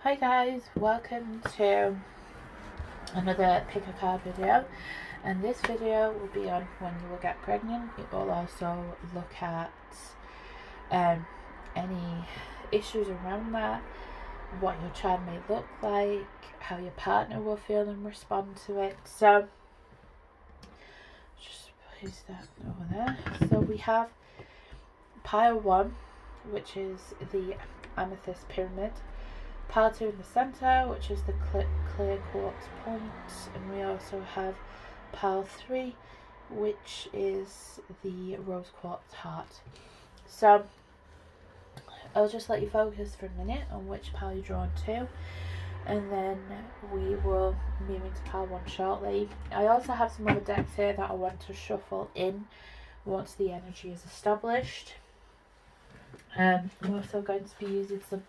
Hi guys, welcome to another pick a card video, and this video will be on when you will get pregnant. It will also look at any issues around that, what your child may look like, how your partner will feel and respond to it. So just place that over there. So we have pile 1, which is the amethyst pyramid, pile 2 in the centre, which is the clear quartz point, and we also have pile 3, which is the rose quartz heart. So I'll just let you focus for a minute on which pile you're drawn to, and then we will move into pile 1 shortly. I also have some other decks here that I want to shuffle in once the energy is established. I'm also going to be using some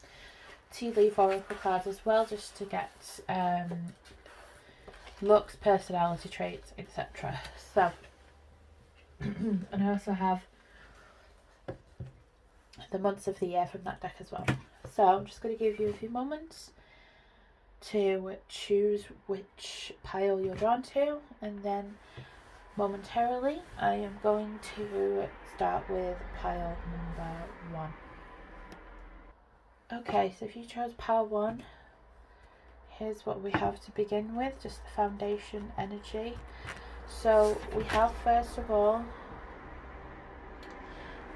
tea leaf oracle cards as well, just to get looks, personality traits, etc. So and I also have the months of the year from that deck as well. So I'm just going to give you a few moments to choose which pile you're drawn to, and then momentarily I am going to start with pile number 1. Okay, so if you chose pile 1, here's what we have to begin with, just the foundation energy. So we have, first of all,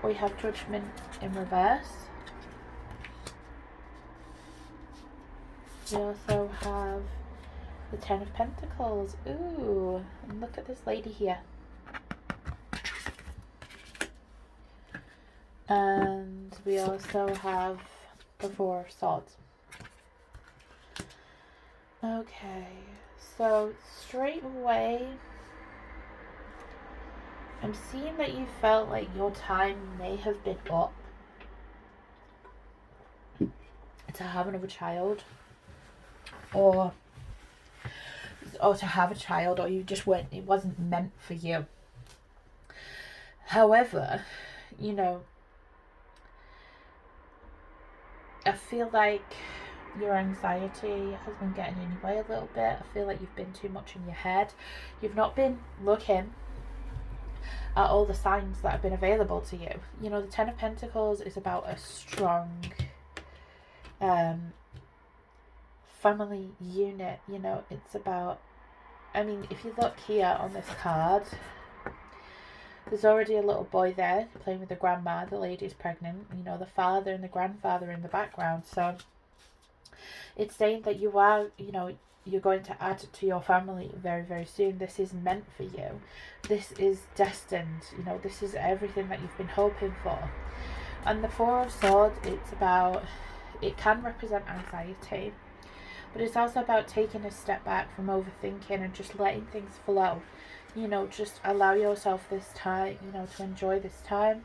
we have Judgment in reverse. We also have the Ten of Pentacles. Ooh, and look at this lady here. And we also have the Four of Swords. Okay, so straight away, I'm seeing that you felt like your time may have been up to have another child, or to have a child, or you just weren't, it wasn't meant for you. However, you know, I feel like your anxiety has been getting in your way a little bit. I feel like you've been too much in your head. You've not been looking at all the signs that have been available to you. You know, the Ten of Pentacles is about a strong family unit. You know, it's about, I mean, if you look here on this card, there's already a little boy there playing with the grandma. The lady's pregnant. You know, the father and the grandfather in the background. So it's saying that you are, you know, you're going to add to your family very, very soon. This is meant for you. This is destined. You know, this is everything that you've been hoping for. And the Four of Swords, it's about, it can represent anxiety, but it's also about taking a step back from overthinking and just letting things flow. You know, just allow yourself this time, you know, to enjoy this time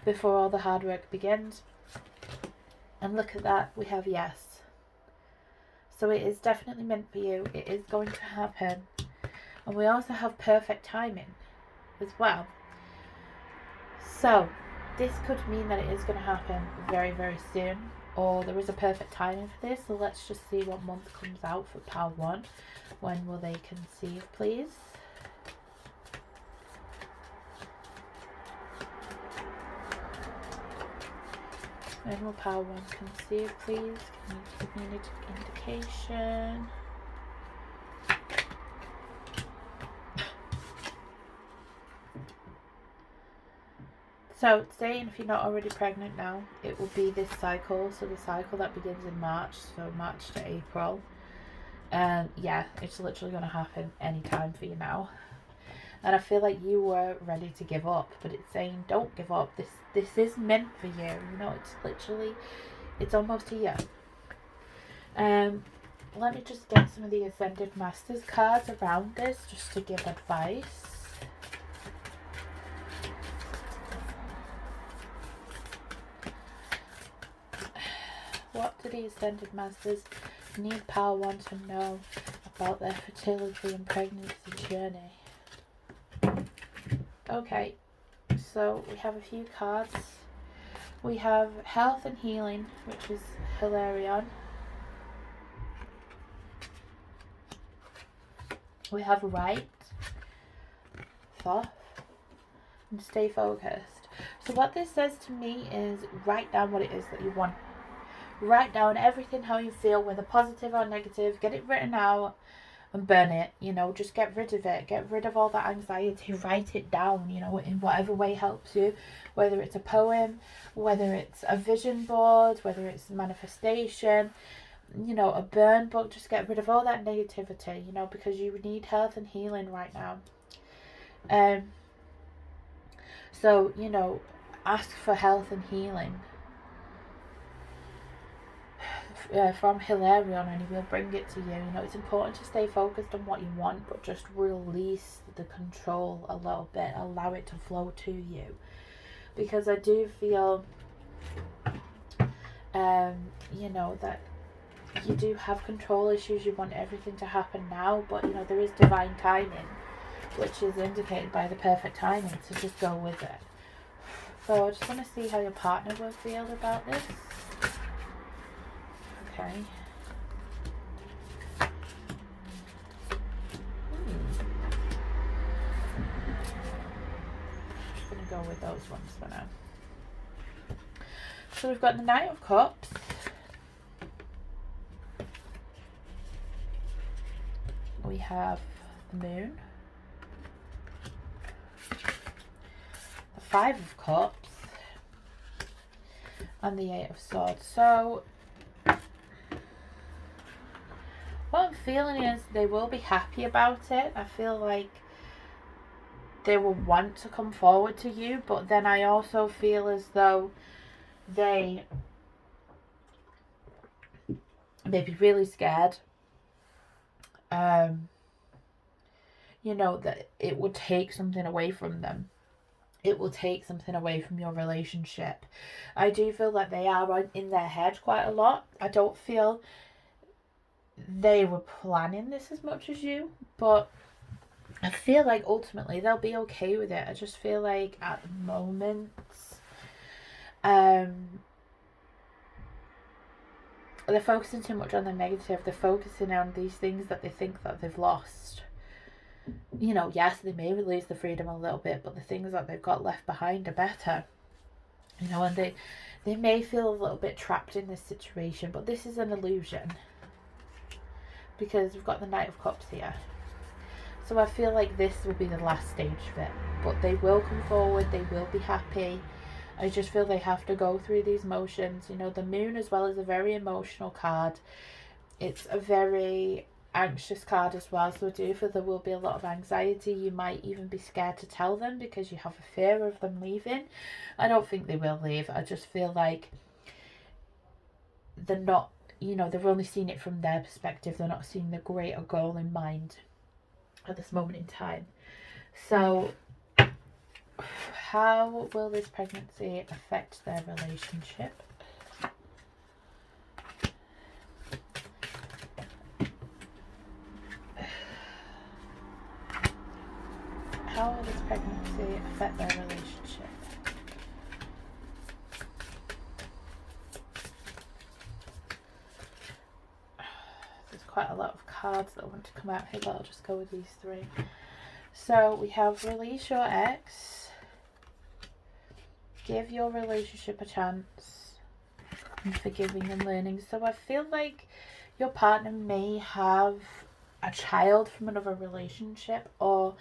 before all the hard work begins. And look at that, we have yes. So it is definitely meant for you. It is going to happen. And we also have perfect timing as well. So this could mean that it is going to happen very, very soon, or there is a perfect timing for this. So let's just see what month comes out for pile 1. When will they conceive, please? When will pile 1 conceive, please? Can you give me an indication? So it's saying if you're not already pregnant now, it will be this cycle. So the cycle that begins in March, so March to April. And yeah, it's literally going to happen anytime for you now. And I feel like you were ready to give up, but it's saying don't give up. This is meant for you. You know, it's literally, it's almost here. Let me just get some of the Ascended Masters cards around this just to give advice. What do the Ascended Masters need pile 1 to know about their fertility and pregnancy journey? Okay, so we have a few cards. We have Health and Healing, which is Hilarion. We have write, thought, and stay focused. So what this says to me is write down what it is that you want. Write down everything how you feel, whether positive or negative. Get it written out and burn it. You know, just get rid of it. Get rid of all that anxiety. Write it down, you know, in whatever way helps you. Whether it's a poem, whether it's a vision board, whether it's manifestation, you know, a burn book. Just get rid of all that negativity, you know, because you need health and healing right now. So, you know, ask for health and healing from Hilarion, and he will bring it to you. You know, it's important to stay focused on what you want, but just release the control a little bit. Allow it to flow to you. Because I do feel, you know, that you do have control issues. You want everything to happen now, but, you know, there is divine timing, which is indicated by the perfect timing, so just go with it. So I just want to see how your partner will feel about this. Okay. Just going to go with those ones for now. So we've got the Knight of Cups. We have the Moon. The Five of Cups. And the Eight of Swords. So what I'm feeling is they will be happy about it. I feel like they will want to come forward to you, but then I also feel as though they may be really scared. You know, that it will take something away from them. It will take something away from your relationship. I do feel like they are in their head quite a lot. I don't feel they were planning this as much as you, but I feel like ultimately they'll be okay with it. I just feel like at the moment, they're focusing too much on the negative. They're focusing on these things that they think that they've lost. You know, yes, they may lose the freedom a little bit, but the things that they've got left behind are better. You know, and they may feel a little bit trapped in this situation, but this is an illusion. Because we've got the Knight of Cups here. So I feel like this will be the last stage of it. But they will come forward, they will be happy. I just feel they have to go through these motions. You know, the Moon as well is a very emotional card. It's a very anxious card as well. So I do feel there will be a lot of anxiety. You might even be scared to tell them because you have a fear of them leaving. I don't think they will leave. I just feel like they're not, you know, they've only seen it from their perspective. They're not seeing the greater goal in mind at this moment in time. So how will this pregnancy affect their relationship? How will this pregnancy affect their relationship? There's quite a lot of cards that I want to come out here, but I'll just go with these three. So we have release your ex, give your relationship a chance, and forgiving and learning. So I feel like your partner may have a child from another relationship, or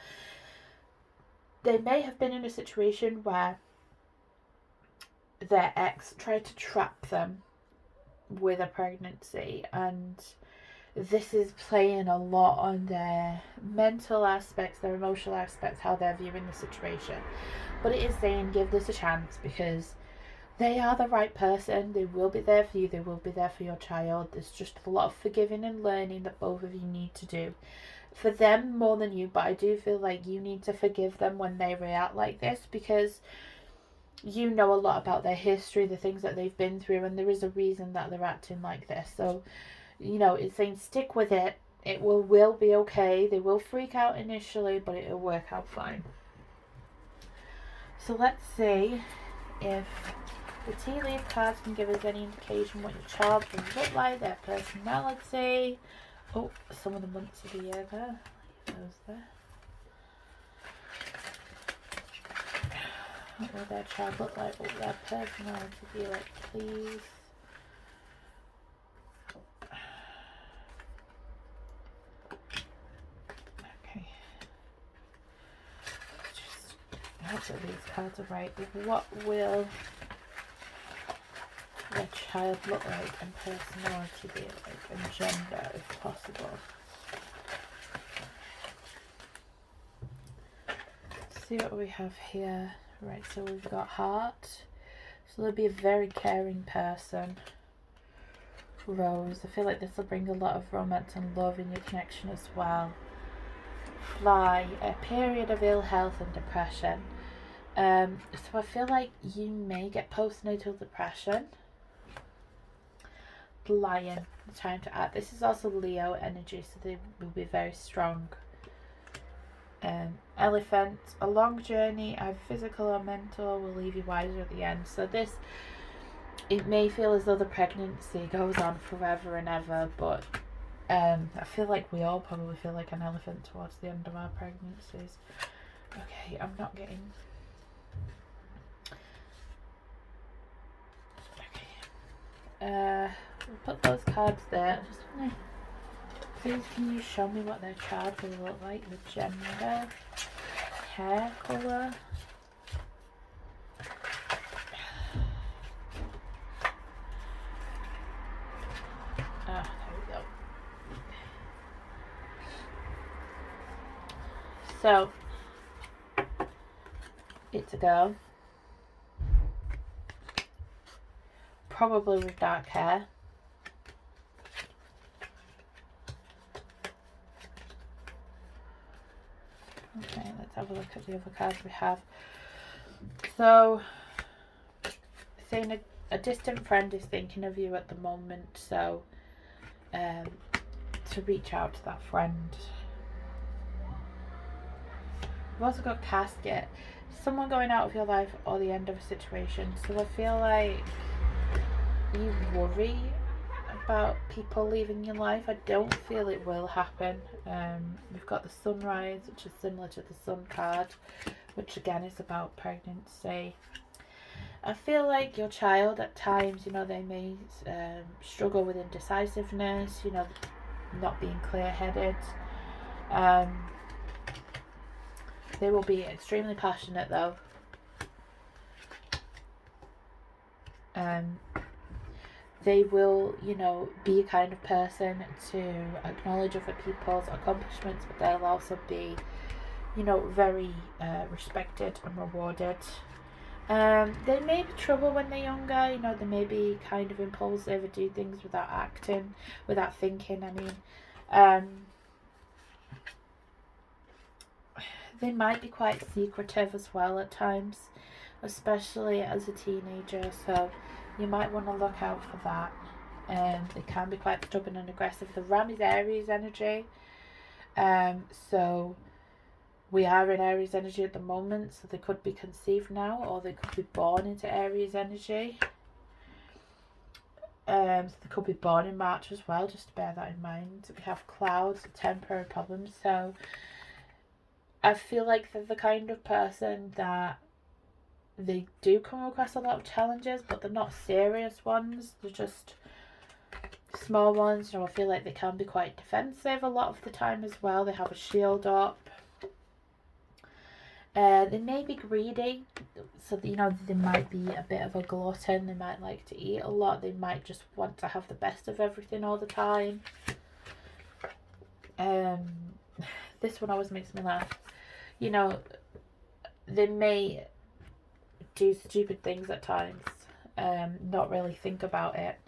they may have been in a situation where their ex tried to trap them with a pregnancy, and this is playing a lot on their mental aspects, their emotional aspects, how they're viewing the situation. But it is saying give this a chance, because they are the right person. They will be there for you. They will be there for your child. There's just a lot of forgiving and learning that both of you need to do. For them more than you, but I do feel like you need to forgive them when they react like this, because you know a lot about their history, the things that they've been through, and there is a reason that they're acting like this. So, you know, it's saying stick with it. It will be okay. They will freak out initially, but it will work out fine. So let's see if the tea leaf cards can give us any indication what your child will look like, their personality. Oh, some of the months of the year there. those there. What will their child look like? What will their personality be like, please? Okay. Just hope that these cards are right. What will their child look like and personality be like, and gender if possible? Let's see what we have here. Right, so we've got heart. So they'll be a very caring person. Rose. I feel like this will bring a lot of romance and love in your connection as well. Fly. A period of ill health and depression. So I feel like you may get postnatal depression. Lion. Time to act. This is also Leo energy, so they will be very strong. Elephant. A long journey, either physical or mental, will leave you wiser at the end. So this, it may feel as though the pregnancy goes on forever and ever, but I feel like we all probably feel like an elephant towards the end of our pregnancies. Okay, I'm not getting... Okay. We'll put those cards there. Please, can you show me what their child will look like? The gender, hair colour. There we go. So, it's a girl. Probably with dark hair. Okay, let's have a look at the other cards we have. So, saying a distant friend is thinking of you at the moment, so to reach out to that friend. We've also got casket. Someone going out of your life or the end of a situation. So I feel like you worry about people leaving your life. I don't feel it will happen. We've got the sunrise, which is similar to the sun card, which again is about pregnancy. I feel like your child at times, you know, they may struggle with indecisiveness, you know, not being clear-headed. They will be extremely passionate though. They will, you know, be a kind of person to acknowledge other people's accomplishments, but they'll also be, you know, very respected and rewarded. They may be trouble when they're younger, you know, they may be kind of impulsive or do things without acting, without thinking, I mean. They might be quite secretive as well at times, especially as a teenager, so you might want to look out for that. They can be quite stubborn and aggressive. The Ram is Aries energy, so we are in Aries energy at the moment, so they could be conceived now or they could be born into Aries energy. So they could be born in March as well, just to bear that in mind. We have clouds, temporary problems, so I feel like they're the kind of person that they do come across a lot of challenges, but they're not serious ones. They're just small ones. You know, I feel like they can be quite defensive a lot of the time as well. They have a shield up. They may be greedy, so you know, they might be a bit of a glutton. They might like to eat a lot. They might just want to have the best of everything all the time. This one always makes me laugh. You know, they may do stupid things at times, not really think about it.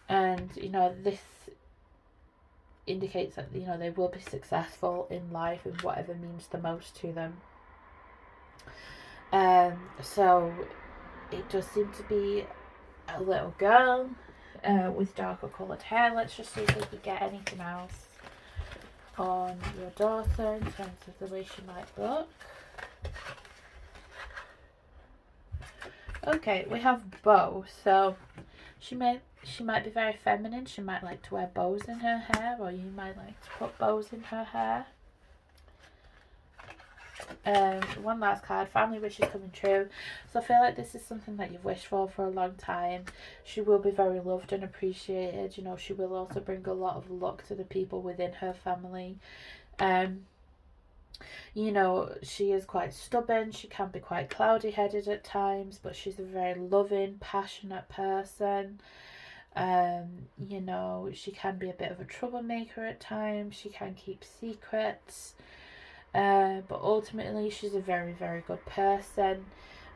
And, you know, this indicates that, you know, they will be successful in life in whatever means the most to them. So it does seem to be a little girl with darker coloured hair. Let's just see if we can get anything else on your daughter in terms of the way she might look. Okay, we have bow. So she may she might be very feminine. She might like to wear bows in her hair, or you might like to put bows in her hair. One last card, family wishes coming true. So I feel like this is something that you've wished for a long time. She will be very loved and appreciated. You know, she will also bring a lot of luck to the people within her family. You know, she is quite stubborn. She can be quite cloudy-headed at times, but she's a very loving, passionate person. You know, she can be a bit of a troublemaker at times. She can keep secrets. But ultimately, she's a very, very good person.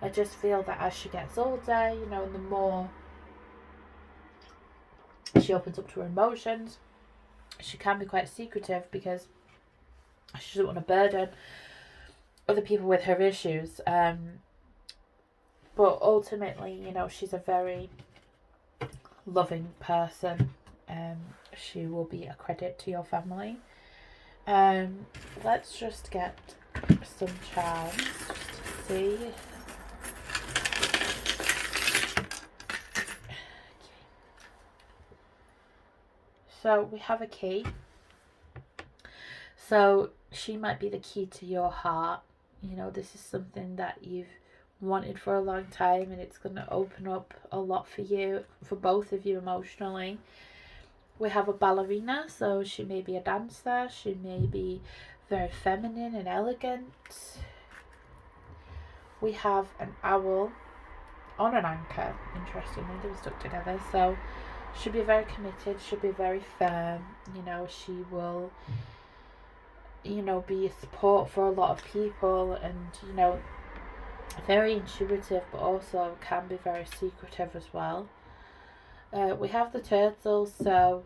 I just feel that as she gets older, you know, the more she opens up to her emotions, she can be quite secretive because she doesn't want to burden other people with her issues. But ultimately, you know, she's a very loving person. She will be a credit to your family. Let's just get some charms just to see. So we have a key. So she might be the key to your heart. You know, this is something that you've wanted for a long time, and it's going to open up a lot for you, for both of you emotionally. We have a ballerina, so she may be a dancer. She may be very feminine and elegant. We have an owl on an anchor, interestingly, they were stuck together. So she'll be very committed, she'll be very firm. You know, she will, you know, be a support for a lot of people, and, you know, very intuitive, but also can be very secretive as well. We have the turtle, so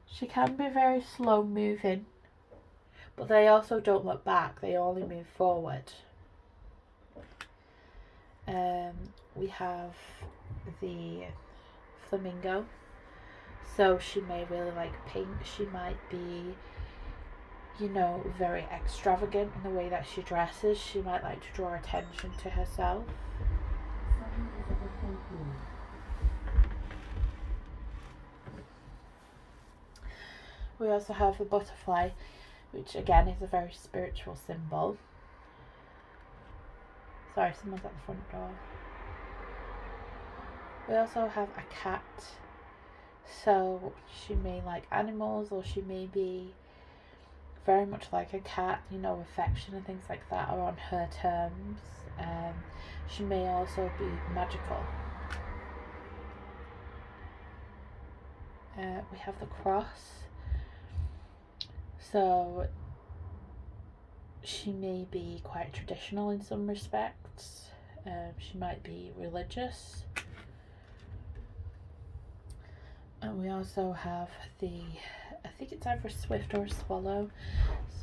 she can be very slow moving, but they also don't look back, they only move forward. We have the flamingo, so she may really like pink. She might be, you know, very extravagant in the way that she dresses. She might like to draw attention to herself. We also have the butterfly, which again is a very spiritual symbol. Sorry, someone's at the front door. We also have a cat. So she may like animals, or she may be very much like a cat, you know, affection and things like that are on her terms. She may also be magical. We have the cross. So she may be quite traditional in some respects. She might be religious. And we also have the, I think it's either a swift or a swallow.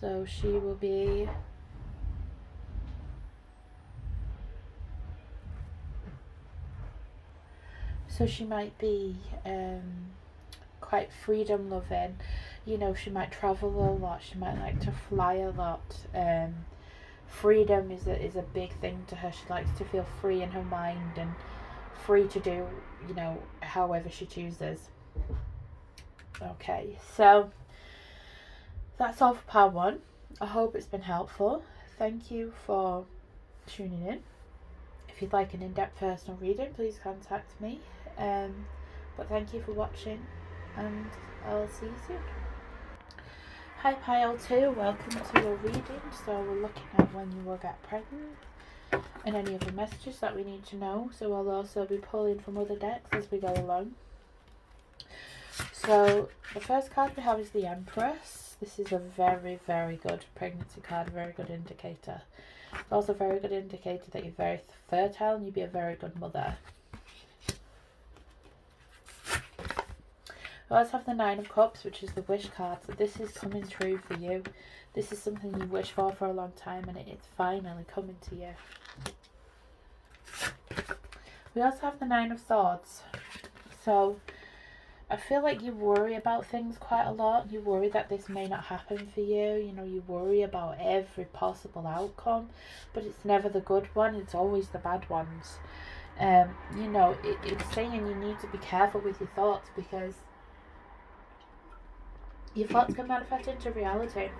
So she will be she might be quite freedom loving. You know, she might travel a lot, she might like to fly a lot. Freedom is a big thing to her. She likes to feel free in her mind and free to do, you know, however she chooses. Okay, so that's all for part 1. I hope it's been helpful. Thank you for tuning in. If you'd like an in-depth personal reading, please contact me. But thank you for watching, and I'll see you soon. Hi Pile 2, welcome to your reading. So we're looking at when you will get pregnant and any other messages that we need to know. So I'll also be pulling from other decks as we go along. So the first card we have is the Empress. This is a very, very good pregnancy card, very good indicator. It's also a very good indicator that you're very fertile and you'll be a very good mother. We also have the Nine of Cups, which is the wish card. So this is coming true for you. This is something you wished for a long time, and it's finally coming to you. We also have the Nine of Swords. So I feel like you worry about things quite a lot. You worry that this may not happen for you. You know, you worry about every possible outcome, but it's never the good one. It's always the bad ones. You know, it's saying you need to be careful with your thoughts, because your thoughts can manifest into reality.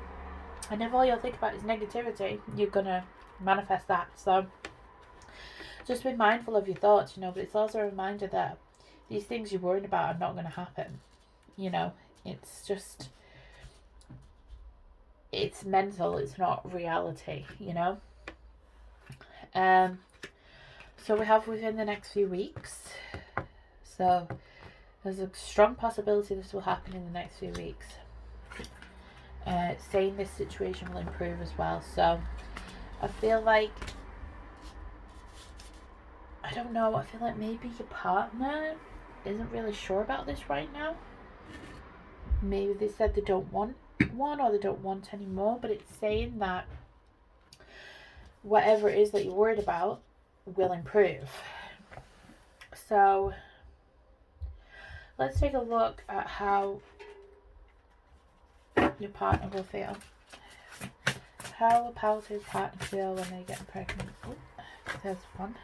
And if all you'll think about is negativity, you're going to manifest that. So just be mindful of your thoughts, you know, but it's also a reminder that these things you're worried about are not going to happen. You know, it's just, it's mental, it's not reality, you know. So we have within the next few weeks. So there's a strong possibility this will happen in the next few weeks. Saying this situation will improve as well. So I feel like, I don't know, I feel like maybe your partner isn't really sure about this right now. Maybe they said they don't want one, or they don't want any more, but it's saying that whatever it is that you're worried about will improve. So let's take a look at how your partner will feel. How will Palliative's partner feel when they get pregnant? Oh, there's one.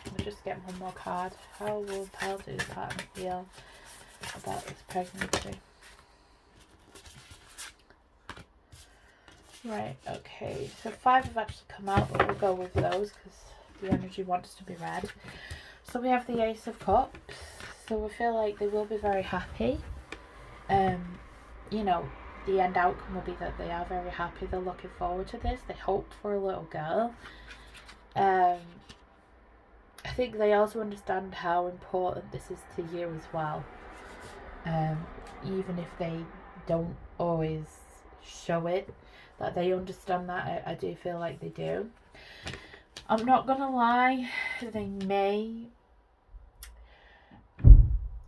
We'll just get one more card. How will Palliative's partner feel about this pregnancy? Right, okay. So 5 have actually come out, but we'll go with those because the energy wants to be read. So we have the Ace of Cups. So we feel like they will be very happy. You know, the end outcome will be that they are very happy. They're looking forward to this. They hoped for a little girl. I think they also understand how important this is to you as well. Even if they don't always show it, that they understand that. I do feel like they do. I'm not gonna lie, they may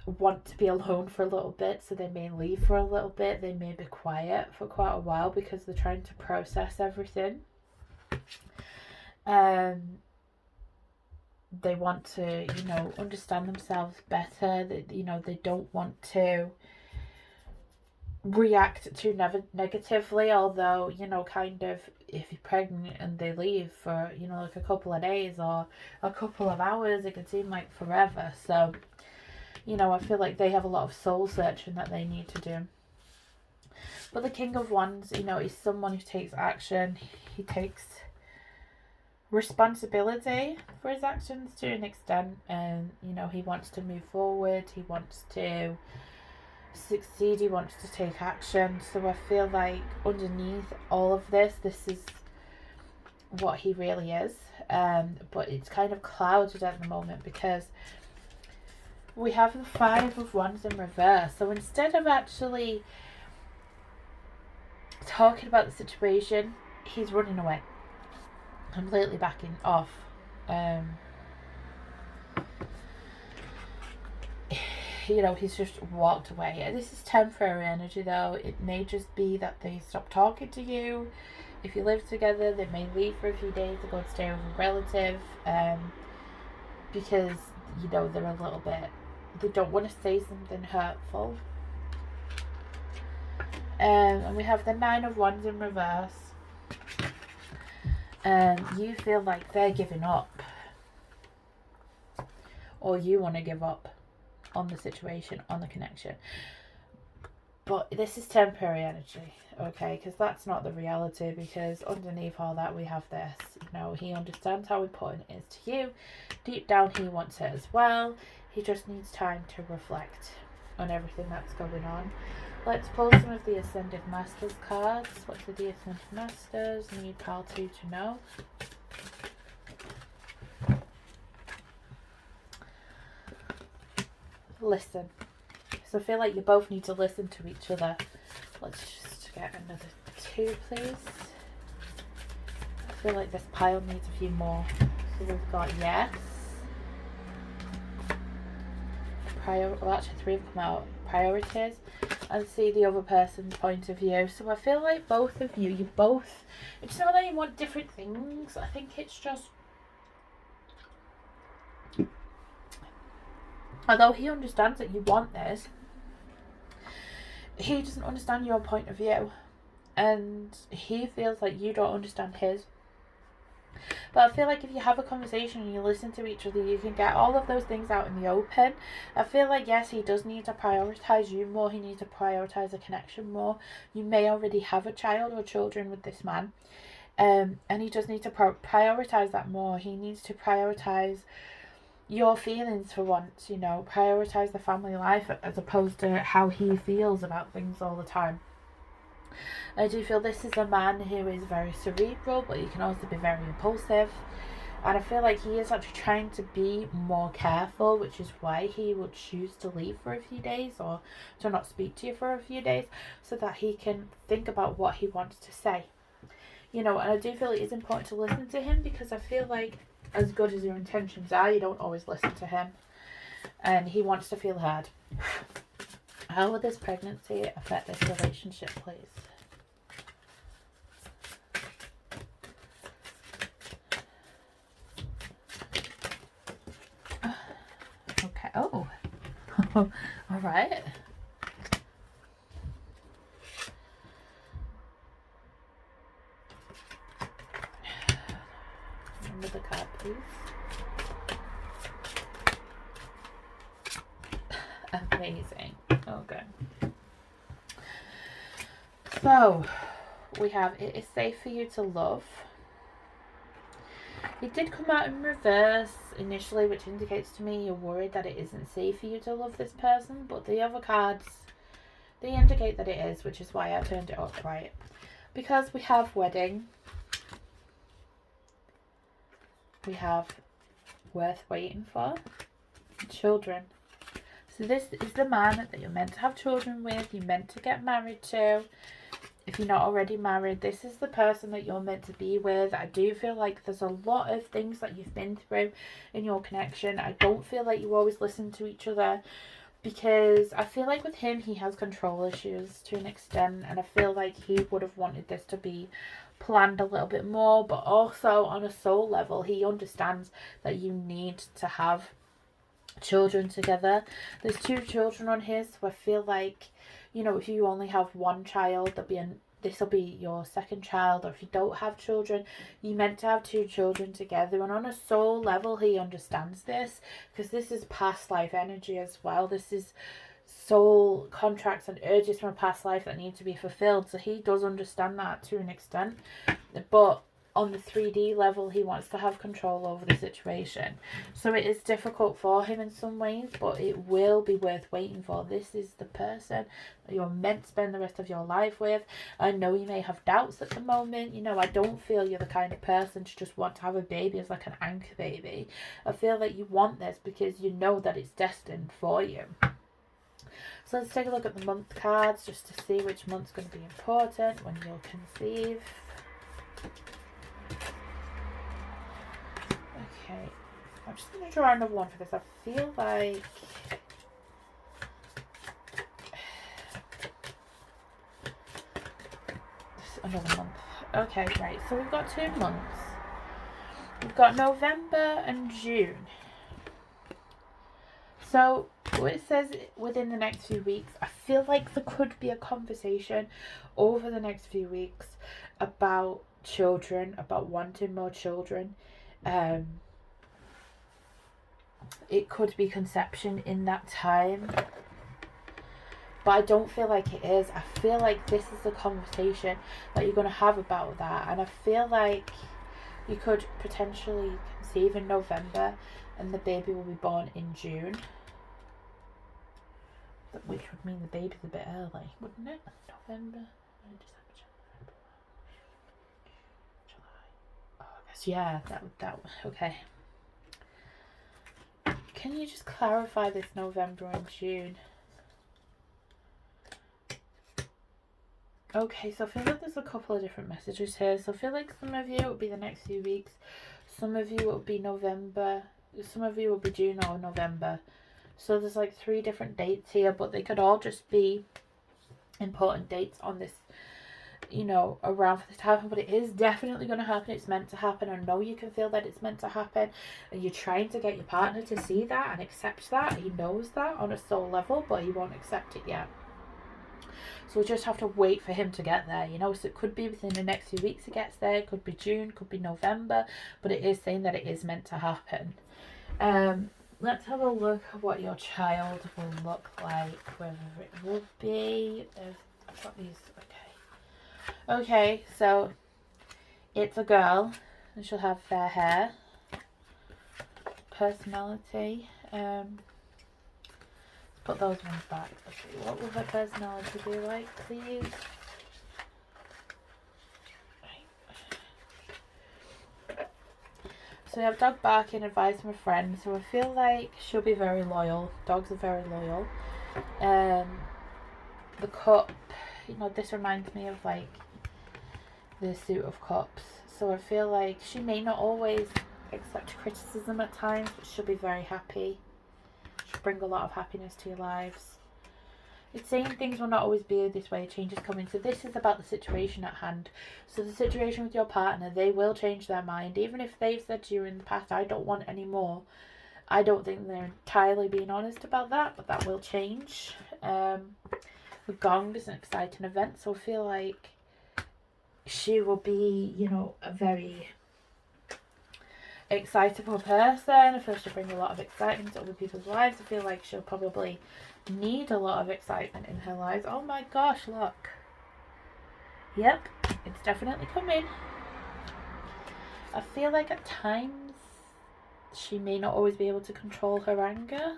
want to be alone for a little bit, so they may leave for a little bit. They may be quiet for quite a while because they're trying to process everything. They want to, you know, understand themselves better. That, you know, they don't want to react too negatively, although, you know, kind of, if you're pregnant and they leave for, you know, like a couple of days or a couple of hours, it can seem like forever. So, you know, I feel like they have a lot of soul searching that they need to do. But the King of Wands, you know, is someone who takes action. He takes responsibility for his actions to an extent, and, you know, he wants to move forward. He wants to succeed. He wants to take action. So I feel like underneath all of this is what he really is. But it's kind of clouded at the moment because we have the 5 of Wands in reverse. So instead of actually talking about the situation, he's running away, completely backing off. You know, he's just walked away. This is temporary energy though. It may just be that they stop talking to you. If you live together, they may leave for a few days to go and stay with a relative, because, you know, they're a little bit, they don't want to say something hurtful. And we have the 9 of Wands in reverse. You feel like they're giving up, or you want to give up on the situation, on the connection. But this is temporary energy, okay? Because that's not the reality, because underneath all that we have this. You know, he understands how important it is to you. Deep down he wants it as well. He just needs time to reflect on everything that's going on. Let's pull some of the Ascended Masters cards. What do the Ascended Masters need Pal 2 to know? Listen. So I feel like you both need to listen to each other. Let's just get another 2, please. I feel like this pile needs a few more. So we've got yes. Well, actually 3 have come out. Priorities. And see the other person's point of view. So I feel like both of you both, it's not that you want different things. I think it's just, although he understands that you want this, he doesn't understand your point of view, and he feels like you don't understand his. But I feel like if you have a conversation and you listen to each other, you can get all of those things out in the open. I feel like, yes, he does need to prioritise you more. He needs to prioritise a connection more. You may already have a child or children with this man. And he does need to prioritise that more. He needs to prioritise your feelings for once, you know, prioritise the family life as opposed to how he feels about things all the time. I do feel this is a man who is very cerebral, but he can also be very impulsive. And I feel like he is actually trying to be more careful, which is why he would choose to leave for a few days or to not speak to you for a few days, so that he can think about what he wants to say. You know, and I do feel it is important to listen to him, because I feel like as good as your intentions are, you don't always listen to him. And he wants to feel heard. How will this pregnancy affect this relationship, please? Okay. Oh. All right. Another card, please. Amazing. Okay. So, we have, it is safe for you to love. It did come out in reverse initially, which indicates to me you're worried that it isn't safe for you to love this person, but the other cards, they indicate that it is, which is why I turned it upright. Because we have wedding, we have worth waiting for, children. So this is the man that you're meant to have children with, you're meant to get married to. If you're not already married, this is the person that you're meant to be with. I do feel like there's a lot of things that you've been through in your connection. I don't feel like you always listen to each other, because I feel like with him, he has control issues to an extent, and I feel like he would have wanted this to be planned a little bit more, but also on a soul level, he understands that you need to have children together. There's 2 children on his, so I feel like, you know, if you only have one child, this will be your second child, or if you don't have children, you're meant to have 2 children together. And on a soul level, he understands this, because this is past life energy as well. This is soul contracts and urges from a past life that need to be fulfilled, so he does understand that to an extent. But on the 3D level, he wants to have control over the situation. So it is difficult for him in some ways, but it will be worth waiting for. This is the person that you're meant to spend the rest of your life with. I know you may have doubts at the moment. You know, I don't feel you're the kind of person to just want to have a baby as like an anchor baby. I feel like you want this because you know that it's destined for you. So let's take a look at the month cards just to see which month's going to be important when you'll conceive. Okay, I'm just going to draw another one for this. I feel like another month. Okay, right, so we've got 2 months. We've got November and June. So what it says within the next few weeks, I feel like there could be a conversation over the next few weeks about children, about wanting more children. It could be conception in that time, but I don't feel like it is. I feel like this is the conversation that you're going to have about that, and I feel like you could potentially conceive in November and the baby will be born in June, which would mean the baby's a bit early, wouldn't it? November, December, July, August. Yeah, that okay. Can you just clarify this November and June? Okay, so I feel like there's a couple of different messages here. So I feel like some of you it will be the next few weeks, some of you it will be November, some of you will be June or November. So there's like 3 different dates here, but they could all just be important dates on this, you know, around for this to happen. But it is definitely going to happen. It's meant to happen. I know you can feel that it's meant to happen, and you're trying to get your partner to see that and accept that. He knows that on a soul level, but he won't accept it yet. So we just have to wait for him to get there, you know. So it could be within the next few weeks it gets there, it could be June, could be November, but it is saying that it is meant to happen. Let's have a look at what your child will look like, whether it will be, I've got these, okay, so it's a girl, and she'll have fair hair. Personality, put those ones back. Let's see, what will her personality be like, please? So we have dog barking, advice from a friend. So I feel like she'll be very loyal. Dogs are very loyal. The cup, you know, this reminds me of like the Suit of Cups. So I feel like she may not always accept criticism at times, but she'll be very happy. She'll bring a lot of happiness to your lives. It's saying things will not always be this way, change is coming. So this is about the situation at hand. So the situation with your partner, they will change their mind. Even if they've said to you in the past, I don't want any more. I don't think they're entirely being honest about that, but that will change. The gong is an exciting event, so I feel like she will be, you know, a very excitable person. I feel she'll bring a lot of excitement to other people's lives. I feel like she'll probably need a lot of excitement in her lives. Oh my gosh, look. Yep, it's definitely coming. I feel like at times she may not always be able to control her anger.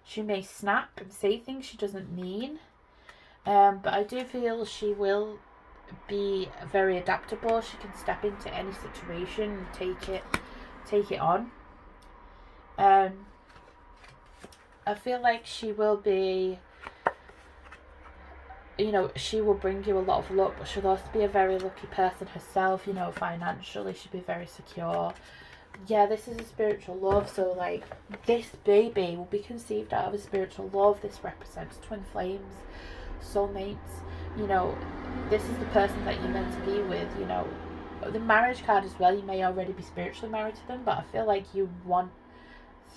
She may snap and say things she doesn't mean. But I do feel she will be very adaptable. She can step into any situation and take it on. I feel like she will be, you know, she will bring you a lot of luck, but she'll also be a very lucky person herself, you know, financially she'll be very secure. Yeah, this is a spiritual love, so like this baby will be conceived out of a spiritual love. This represents twin flames, soulmates, you know, this is the person that you're meant to be with, you know. The marriage card as well, you may already be spiritually married to them, but I feel like you want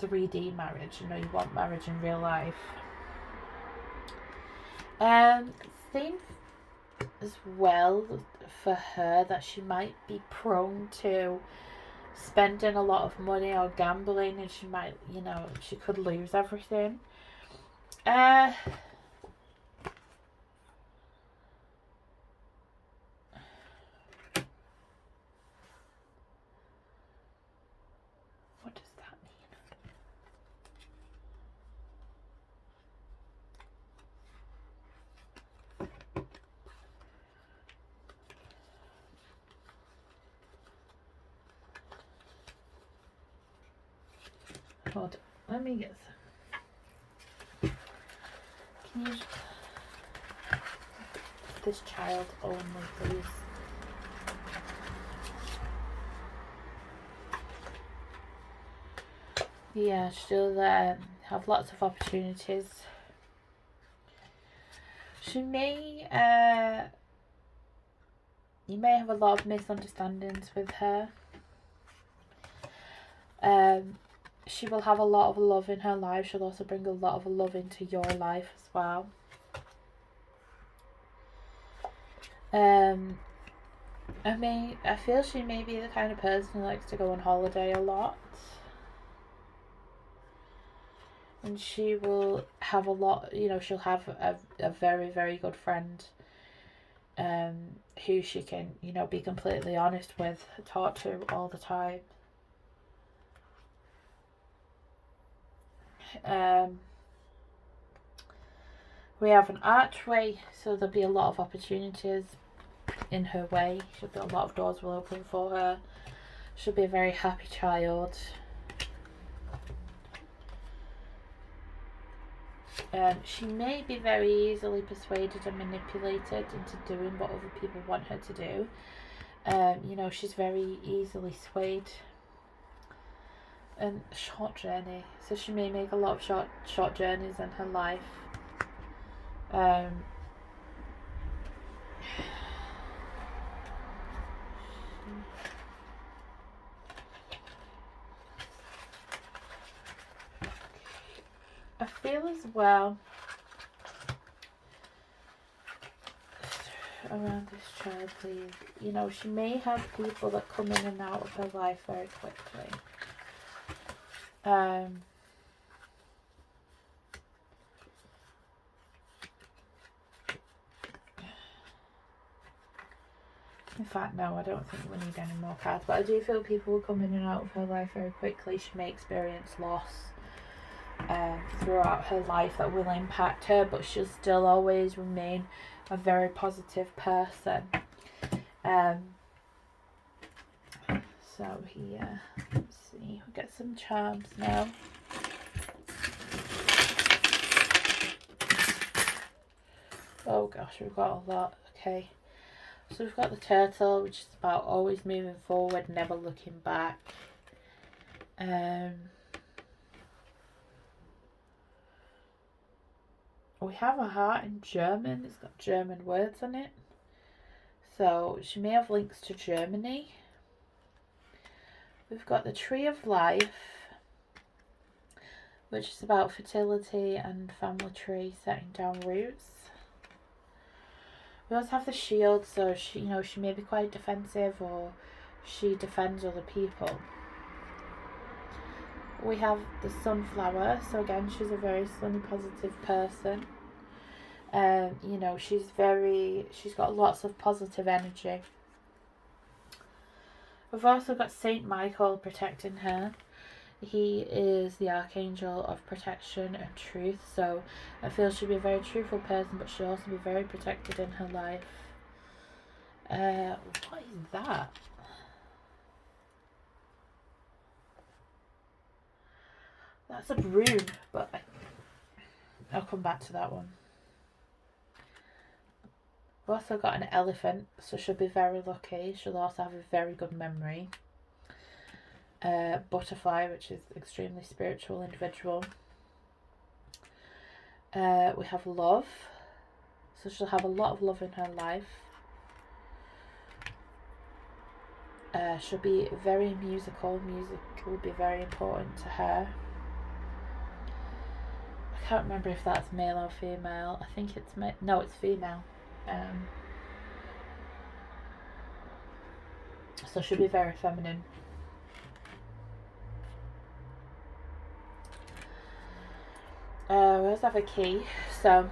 3D marriage, you know, you want marriage in real life. Same as well for her that she might be prone to spending a lot of money or gambling, and she might, you know, she could lose everything. What does that mean? Hold on, let me get some. Can you this child only, please? Yeah, she'll have lots of opportunities. She may, you may have a lot of misunderstandings with her. She will have a lot of love in her life. She'll also bring a lot of love into your life as well. I feel she may be the kind of person who likes to go on holiday a lot. And she will have a lot, you know, she'll have a very, very good friend who she can, you know, be completely honest with, talk to all the time. We have an archway, so there'll be a lot of opportunities in her way. She'll be, a lot of doors will open for her. She'll be a very happy child. She may be very easily persuaded and manipulated into doing what other people want her to do. You know, she's very easily swayed. And short journey, so she may make a lot of short journeys in her life. I feel as well around this child, please? You know, she may have people that come in and out of her life very quickly. In fact, no, I don't think we need any more cards. But I do feel people will come in and out of her life very quickly. She may experience loss throughout her life that will impact her, but she'll still always remain a very positive person. So here, let's see, we'll get some charms now. Oh gosh, we've got a lot. Okay, so we've got the turtle, which is about always moving forward, never looking back. We have a heart in German. It's got German words on it. So she may have links to Germany. We've got the Tree of Life, which is about fertility and family tree, setting down roots. We also have the Shield, so she may be quite defensive, or she defends other people. We have the Sunflower, so again, she's a very sunny, positive person. She's got lots of positive energy. We've also got Saint Michael protecting her. He is the archangel of protection and truth, so I feel she'll be a very truthful person, but she'll also be very protected in her life. What is that? That's a broom, but I'll come back to that one. We've also got an elephant, so she'll be very lucky. She'll also have a very good memory. Butterfly, which is extremely spiritual individual. We have love, so she'll have a lot of love in her life. She'll be very musical. Music will be very important to her. I can't remember if that's male or female. I think it's no, it's female. So she'll be very feminine. We also have a key, so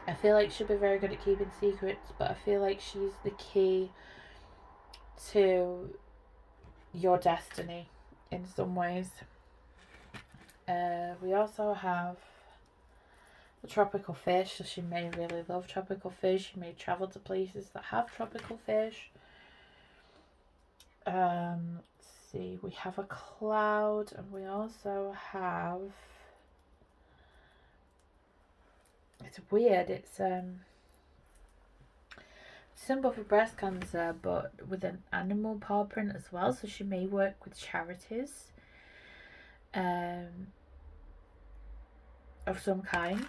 I feel like she'll be very good at keeping secrets, but I feel like she's the key to your destiny in some ways. We also have the tropical fish, so she may really love tropical fish. She may travel to places that have tropical fish. Let's see, we have a cloud, and we also have, it's weird, it's symbol for breast cancer, but with an animal paw print as well, so she may work with charities of some kind.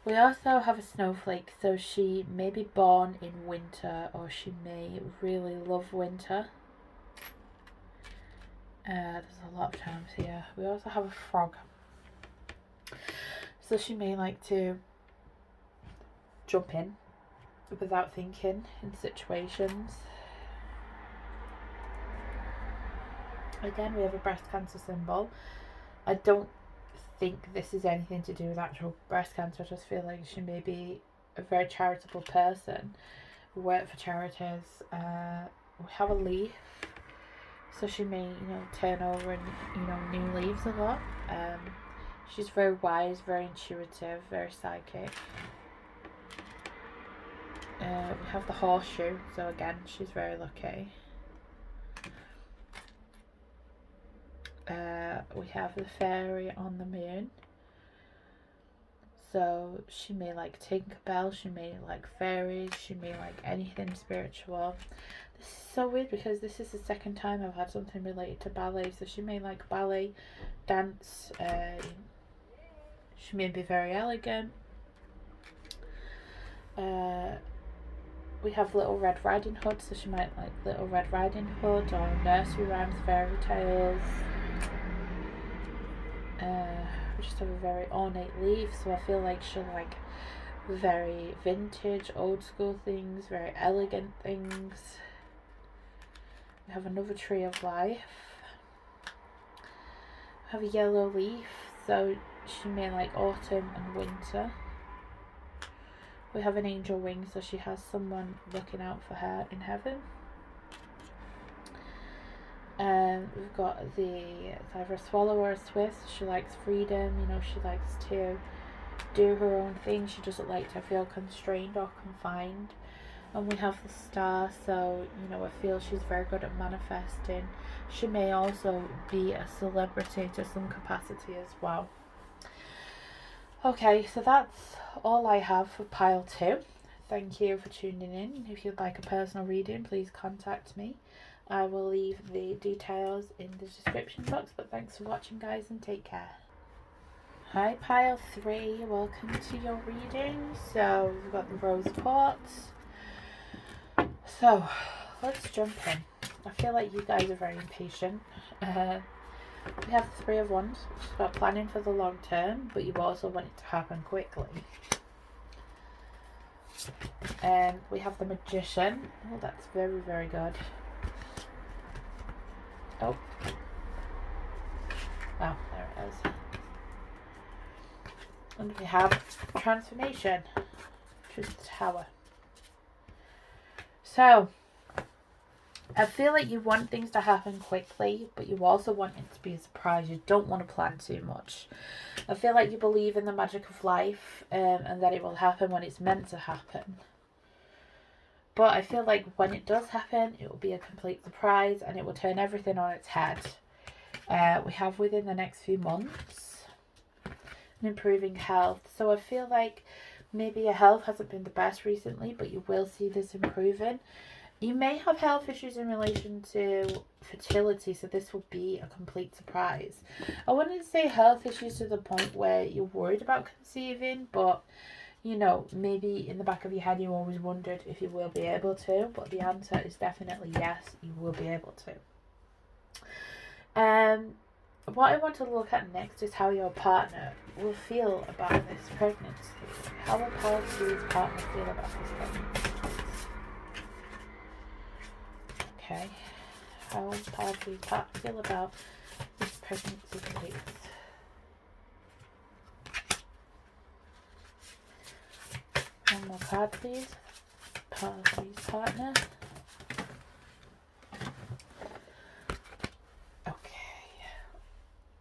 We also have a snowflake, so she may be born in winter, or she may really love winter. There's a lot of times here. We also have a frog, so she may like to jump in without thinking in situations. Again, we have a breast cancer symbol. I don't think this is anything to do with actual breast cancer. I just feel like she may be a very charitable person, work for charities. We have a leaf, so she may turn over and new leaves a lot. She's very wise, very intuitive, very psychic. We have the horseshoe, so again, she's very lucky. We have the fairy on the moon, so she may like Tinkerbell, she may like fairies, she may like anything spiritual. This is so weird because this is the second time I've had something related to ballet, so she may like ballet, dance, she may be very elegant. We have Little Red Riding Hood, so she might like Little Red Riding Hood or nursery rhymes, fairy tales. We just have a very ornate leaf, so I feel like she'll like very vintage, old school things, very elegant things. We have another tree of life. We have a yellow leaf, so she may like autumn and winter. We have an angel wing, so she has someone looking out for her in heaven. We've got it's either a swallow or a Swiss. She likes freedom, you know, she likes to do her own thing. She doesn't like to feel constrained or confined. And we have the star, so, you know, I feel she's very good at manifesting. She may also be a celebrity to some capacity as well. Okay, so that's all I have for pile 2. Thank you for tuning in. If you'd like a personal reading, please contact me. I will leave the details in the description box, but thanks for watching, guys, and take care. Hi pile 3, welcome to your reading. So we've got the rose quartz. So let's jump in. I feel like you guys are very impatient. We have the 3 of Wands, which is about planning for the long term, but you also want it to happen quickly. We have the Magician. Oh, that's very, very good. Oh, there it is. And we have Transformation, which is the Tower. So, I feel like you want things to happen quickly, but you also want it to be a surprise. You don't want to plan too much. I feel like you believe in the magic of life, and that it will happen when it's meant to happen. But I feel like when it does happen, it will be a complete surprise and it will turn everything on its head. We have within the next few months an improving health. So I feel like maybe your health hasn't been the best recently, but you will see this improving. You may have health issues in relation to fertility, so this will be a complete surprise. I wouldn't say health issues to the point where you're worried about conceiving, but you know, maybe in the back of your head you always wondered if you will be able to, but the answer is definitely yes, you will be able to. What I want to look at next is how your partner will feel about this pregnancy. How will pile 2's partner feel about this pregnancy? Okay, how will pile 2's partner feel about this pregnancy, please? One more card, please. Pile 3's partner.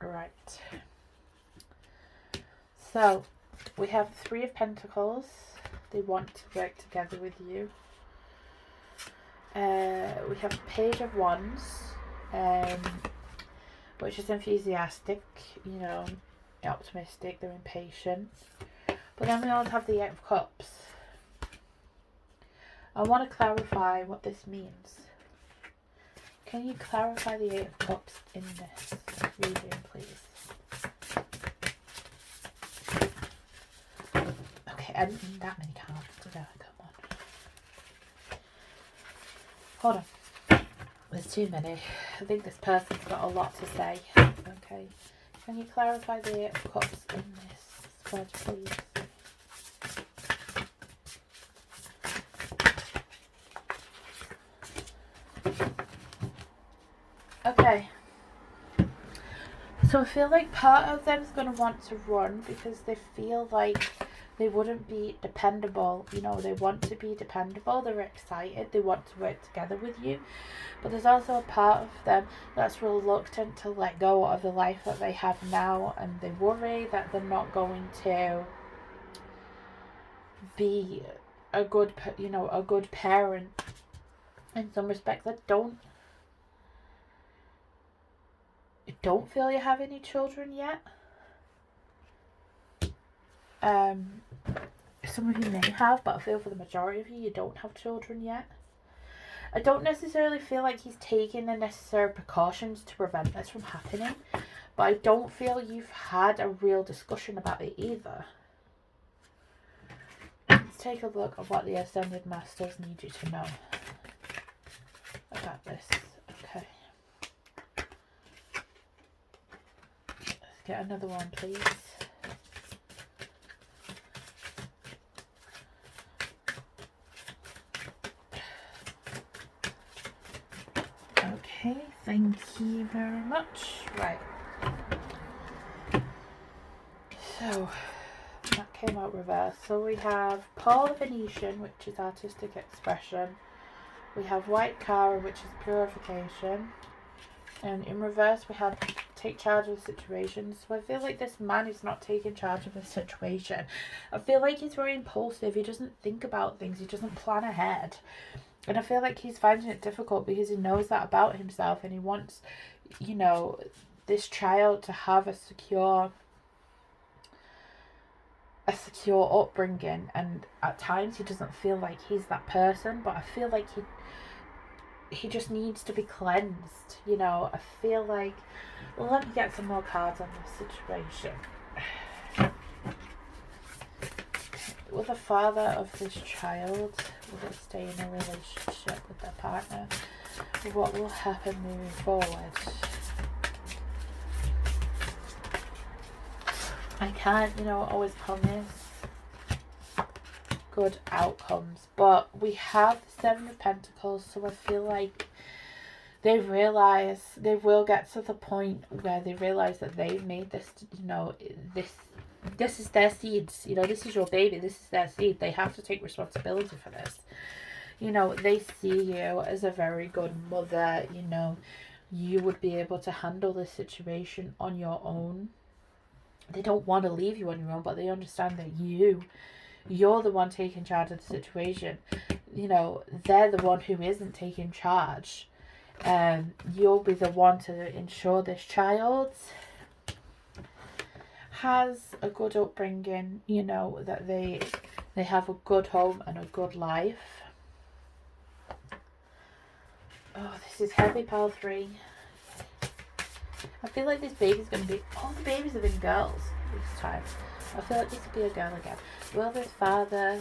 Right. So, we have 3 of Pentacles. They want to work together with you. We have Page of Wands, which is enthusiastic, you know, optimistic, they're impatient. But then we also have the 8 of Cups. I want to clarify what this means. Can you clarify the 8 of Cups in this reading, please? Okay, I didn't need that many cards. Come on. Hold on. There's too many. I think this person's got a lot to say. Okay. Can you clarify the 8 of Cups in this spread, please? Okay, so I feel like part of them is going to want to run because they feel like they wouldn't be dependable. You know, they want to be dependable, they're excited, they want to work together with you. But there's also a part of them that's reluctant to let go of the life that they have now, and they worry that they're not going to be a good, you know, a good parent in some respects. I don't feel you have any children yet. Some of you may have, but I feel for the majority of you, you don't have children yet. I don't necessarily feel like he's taking the necessary precautions to prevent this from happening, but I don't feel you've had a real discussion about it either. Let's take a look at what the Ascended Masters need you to know about this. Okay. Let's get another one, please. Okay, thank you very much. Right. So, that came out reversed. So we have Paul the Venetian, which is artistic expression. We have White Cara, which is purification. And in reverse, we have take charge of the situation. So I feel like this man is not taking charge of the situation. I feel like he's very impulsive. He doesn't think about things. He doesn't plan ahead. And I feel like he's finding it difficult because he knows that about himself. And he wants, you know, this child to have a secure upbringing. And at times he doesn't feel like he's that person. But I feel like he just needs to be cleansed, you know. I feel like, well, let me get some more cards on this situation. Will the father of this child, will they stay in a relationship with their partner? What will happen moving forward? I can't, you know, always promise good outcomes, but we have the Seven of Pentacles, so I feel like they will get to the point where they realize that they've made this, you know, this is their seeds, you know, this is your baby, this is their seed. They have to take responsibility for this. You know, they see you as a very good mother, you know, you would be able to handle this situation on your own. They don't want to leave you on your own, but they understand that you're the one taking charge of the situation. You know, they're the one who isn't taking charge. You'll be the one to ensure this child has a good upbringing, you know, that they have a good home and a good life. Oh, this is heavy, pile 3. I feel like this baby's going to be, all the babies have been girls this time. I feel like this could be a girl again. Will this father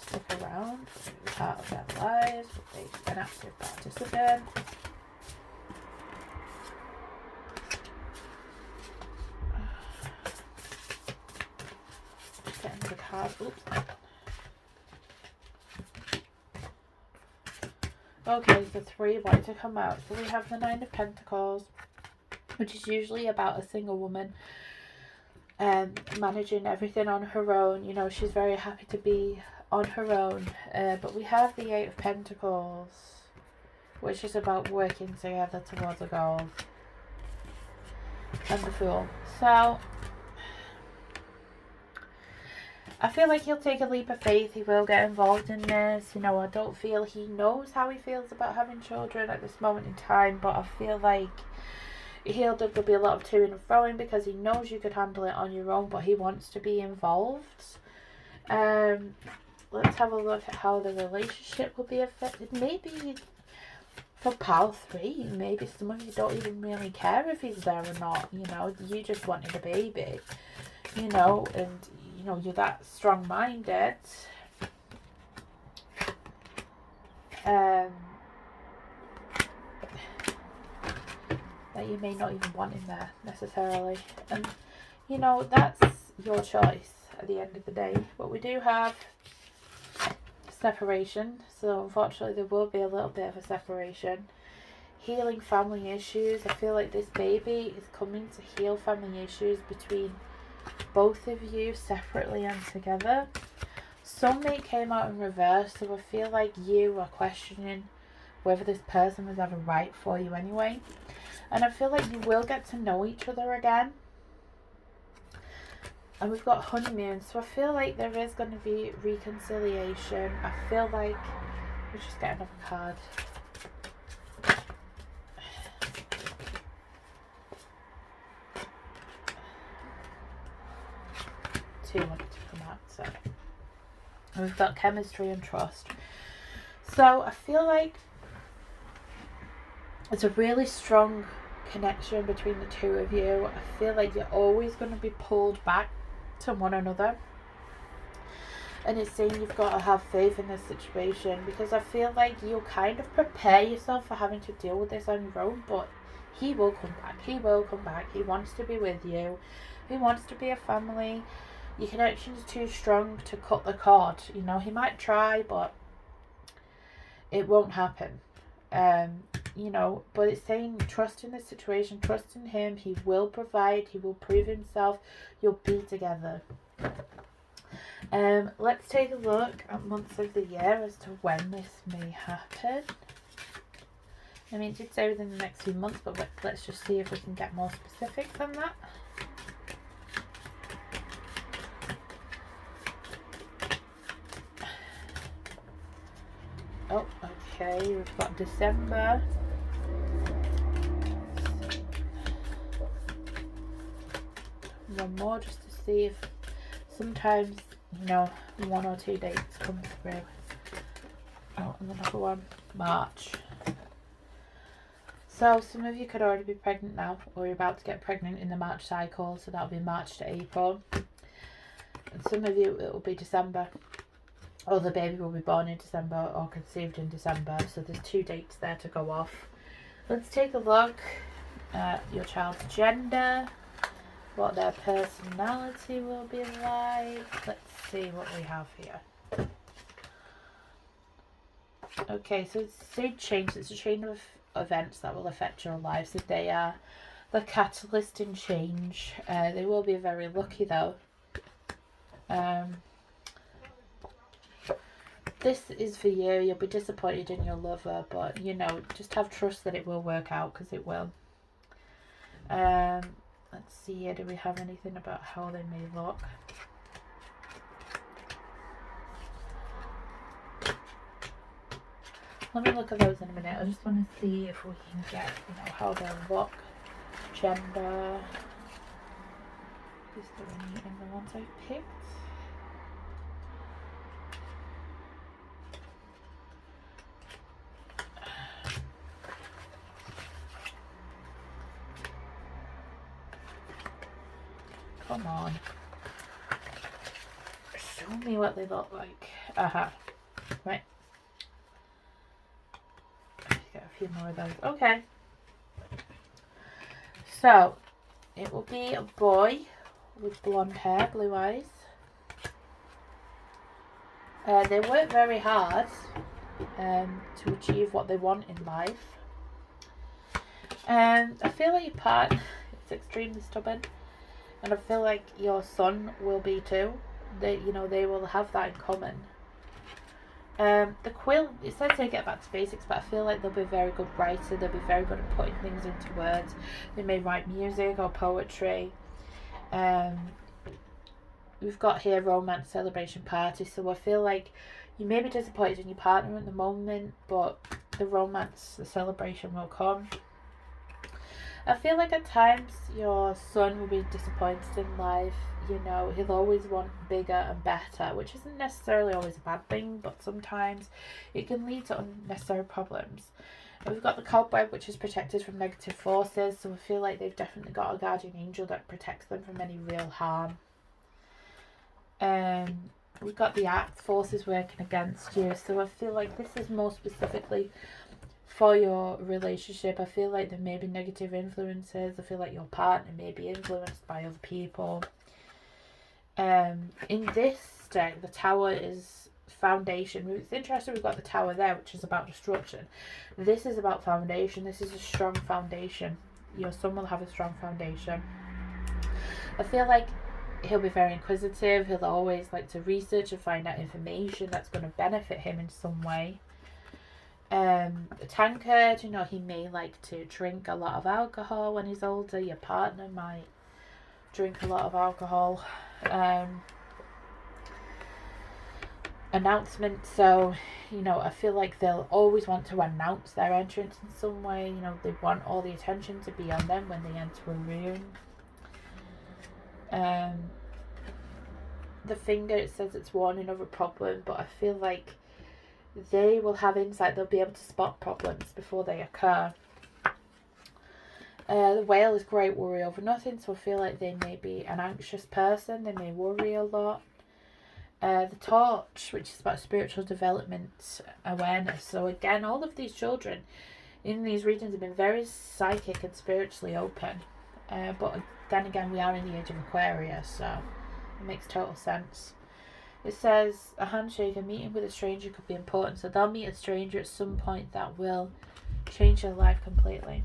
stick around? Be part of their lives? Will they be an active participant? Getting the card. Oops. Okay, the 3 wanted to come out. So we have the 9 of Pentacles, which is usually about a single woman managing everything on her own. You know, she's very happy to be on her own. But we have the 8 of Pentacles, which is about working together towards a goal. And the Fool. So I feel like he'll take a leap of faith. He will get involved in this. You know, I don't feel he knows how he feels about having children at this moment in time, but I feel like there'll be a lot of to-ing and fro-ing because he knows you could handle it on your own, but he wants to be involved. Let's have a look at how the relationship will be affected. Maybe for pile 3, maybe some of you don't even really care if he's there or not. You know, you just wanted a baby, you know, and you know, you're that strong-minded. That you may not even want him there necessarily. And, you know, that's your choice at the end of the day. But we do have separation. So, unfortunately, there will be a little bit of a separation. Healing family issues. I feel like this baby is coming to heal family issues between both of you separately and together. Soulmate came out in reverse, so I feel like you are questioning whether this person was ever right for you anyway. And I feel like you will get to know each other again. And we've got honeymoon, so I feel like there is going to be reconciliation. I feel like we'll just get another card. 2 wanted to come out, so. And we've got chemistry and trust. So I feel like it's a really strong connection between the two of you. I feel like you're always going to be pulled back to one another. And it's saying you've got to have faith in this situation, because I feel like you'll kind of prepare yourself for having to deal with this on your own, but he will come back. He will come back. He wants to be with you. He wants to be a family. Your connection is too strong to cut the cord. You know, he might try, but it won't happen. you know, but it's saying trust in the situation, trust in him. He will provide, he will prove himself. You'll be together. Let's take a look at months of the year as to when this may happen. I mean, it did say within the next few months, but let's just see if we can get more specific than that. Oh, okay, we've got December. One more just to see if sometimes, you know, 1 or 2 dates come through. Oh, and another one, March. So some of you could already be pregnant now, or you're about to get pregnant in the March cycle, so that'll be March to April. And some of you, it will be December, or the baby will be born in December or conceived in December. So there's 2 dates there to go off. Let's take a look at your child's gender, what their personality will be like. Let's see what we have here. Okay, so it's a change. It's a chain of events that will affect your lives. So they are the catalyst in change. They will be very lucky though. This is for you. You'll be disappointed in your lover, but you know, just have trust that it will work out, because it will. Let's see here. Do we have anything about how they may look? Let me look at those in a minute. I just want to see if we can get, you know, how they look, gender. Is there any in the ones I picked? Come on. Show me what they look like. Right. Get a few more of those. Okay. So, it will be a boy with blonde hair, blue eyes. They work very hard to achieve what they want in life. I feel like your partner is extremely stubborn. And I feel like your son will be too. They will have that in common. The quill, it says they get back to basics, but I feel like they'll be a very good writer. They'll be very good at putting things into words. They may write music or poetry. We've got here romance, celebration, party. So I feel like you may be disappointed in your partner at the moment, but the romance, the celebration will come. I feel like at times your son will be disappointed in life. You know, he'll always want bigger and better, which isn't necessarily always a bad thing, but sometimes it can lead to unnecessary problems. And we've got the cobweb, which is protected from negative forces, so I feel like they've definitely got a guardian angel that protects them from any real harm. We've got the axe, forces working against you, so I feel like this is more specifically for your relationship. I feel like there may be negative influences. I feel like your partner may be influenced by other people. In this deck, the tower is foundation. It's interesting we've got the tower there, which is about destruction. This is about foundation. This is a strong foundation. Your son will have a strong foundation. I feel like he'll be very inquisitive. He'll always like to research and find out information that's going to benefit him in some way. A tankard, you know, he may like to drink a lot of alcohol when he's older. Your partner might drink a lot of alcohol. Announcement, so you know, I feel like they'll always want to announce their entrance in some way. You know, they want all the attention to be on them when they enter a room. The finger, it says it's warning of a problem, but I feel like they will have insight. They'll be able to spot problems before they occur. The whale is great worry over nothing, so I feel like they may be an anxious person. They may worry a lot. The torch, which is about spiritual development, awareness. So again, all of these children in these regions have been very psychic and spiritually open. But then again, we are in the age of Aquarius, so it makes total sense. It says a handshake, a meeting with a stranger could be important. So they'll meet a stranger at some point that will change their life completely.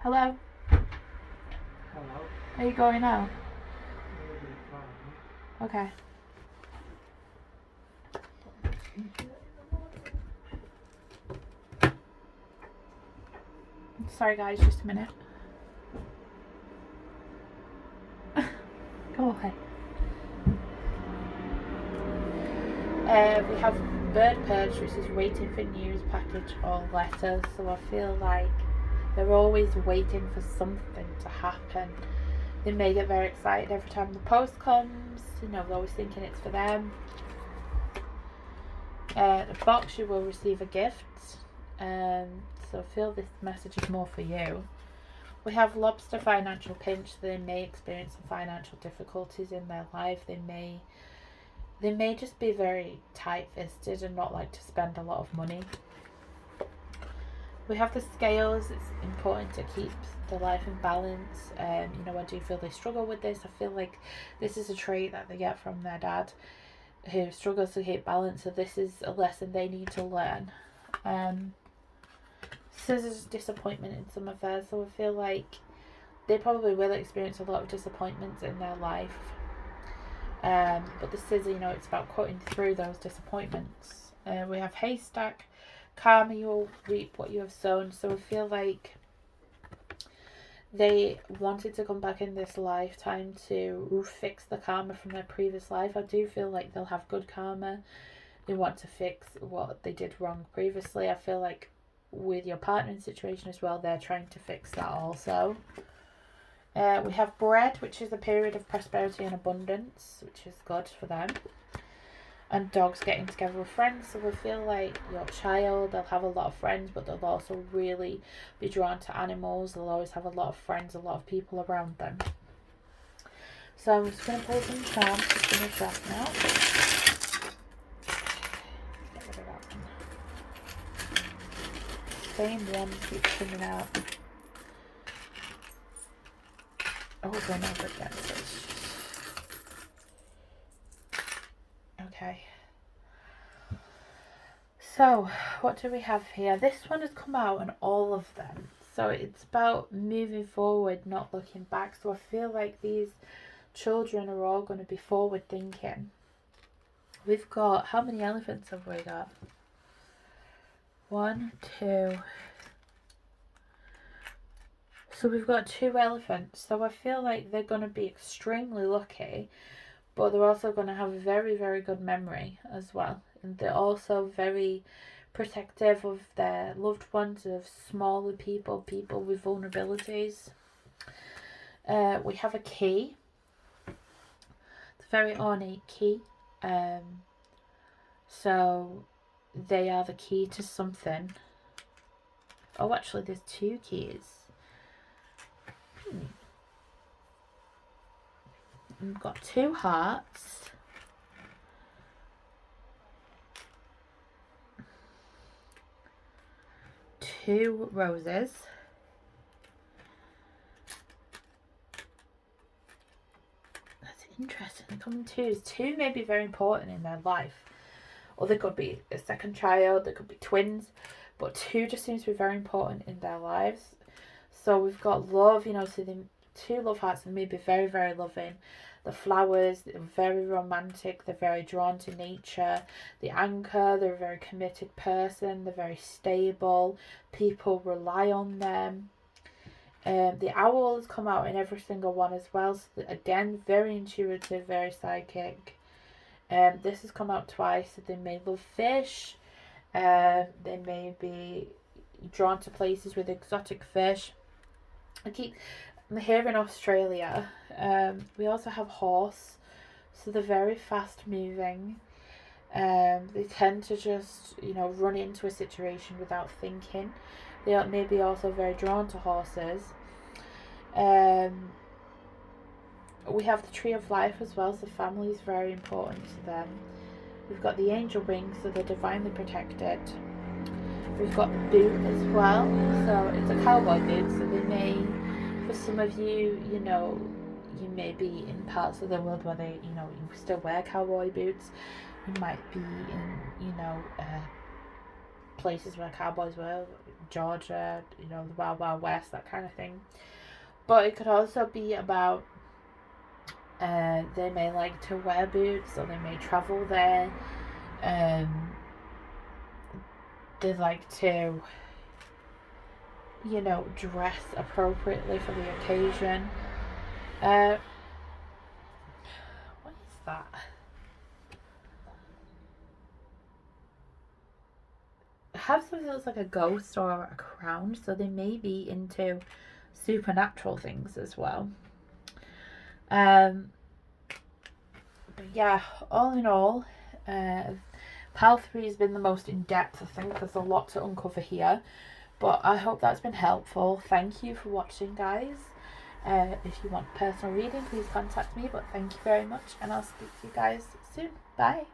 Hello? Hello? Are you going out? Okay. Sorry guys, just a minute. Go away. We have Bird Purge, which is waiting for news, package or letters. So I feel like they're always waiting for something to happen. They may get very excited every time the post comes. You know, they're always thinking it's for them. The box, you will receive a gift. So I feel this message is more for you. We have Lobster, financial pinch. They may experience some financial difficulties in their life. They may just be very tight-fisted and not like to spend a lot of money. We have the Scales. It's important to keep the life in balance. You know, I do feel they struggle with this. I feel like this is a trait that they get from their dad, who struggles to keep balance. So this is a lesson they need to learn. Scissors, disappointment in some affairs. So I feel like they probably will experience a lot of disappointments in their life. But the scissor, you know, it's about cutting through those disappointments. We have haystack. Karma, you will reap what you have sown. So I feel like they wanted to come back in this lifetime to fix the karma from their previous life. I do feel like they'll have good karma. They want to fix what they did wrong previously. I feel like with your partnering situation as well, they're trying to fix that also. We have bread, which is a period of prosperity and abundance, which is good for them. And dogs, getting together with friends. So I feel like your child, they'll have a lot of friends, but they'll also really be drawn to animals. They'll always have a lot of friends, a lot of people around them. So I'm just going to pull some charms to finish off now. Get rid of that one. Same one keeps coming out. Oh, we're going over again. Okay. So, what do we have here? This one has come out in all of them. So it's about moving forward, not looking back. So I feel like these children are all going to be forward thinking. We've got, how many elephants have we got? 1, 2. So we've got 2 elephants. So I feel like they're going to be extremely lucky, but they're also going to have a very, very good memory as well. And they're also very protective of their loved ones, of smaller people, people with vulnerabilities. We have a key. It's a very ornate key. So they are the key to something. Oh, actually, there's 2 keys. We've got 2 hearts. 2 roses. That's interesting. They come in 2s. 2 may be very important in their life. Or they could be a second child. They could be twins. But 2 just seems to be very important in their lives. So we've got love, you know, so the 2 love hearts, and may be very, very loving. The flowers, they're very romantic. They're very drawn to nature. The anchor, they're a very committed person. They're very stable. People rely on them. The owl has come out in every single one as well. So again, very intuitive, very psychic. This has come out twice. So they may love fish. They may be drawn to places with exotic fish. I'm here in Australia. We also have horse, so they're very fast moving. They tend to just, you know, run into a situation without thinking. They are maybe also very drawn to horses. We have the tree of life as well, so family is very important to them. We've got the angel wings, so they're divinely protected. We've got the boot as well, so it's a cowboy boot, so they may, for some of you, you know, you may be in parts of the world where they, you know, you still wear cowboy boots. You might be in, you know, places where cowboys were, Georgia, you know, the Wild Wild West, that kind of thing. But it could also be about they may like to wear boots, or they may travel there. They like to, you know, dress appropriately for the occasion. What is that? I have something that looks like a ghost or a crown, so they may be into supernatural things as well. But yeah, all in all, Pal 3 has been the most in-depth. I think there's a lot to uncover here, but I hope that's been helpful. Thank you for watching, guys. If you want personal reading, please contact me, but thank you very much, and I'll speak to you guys soon. Bye.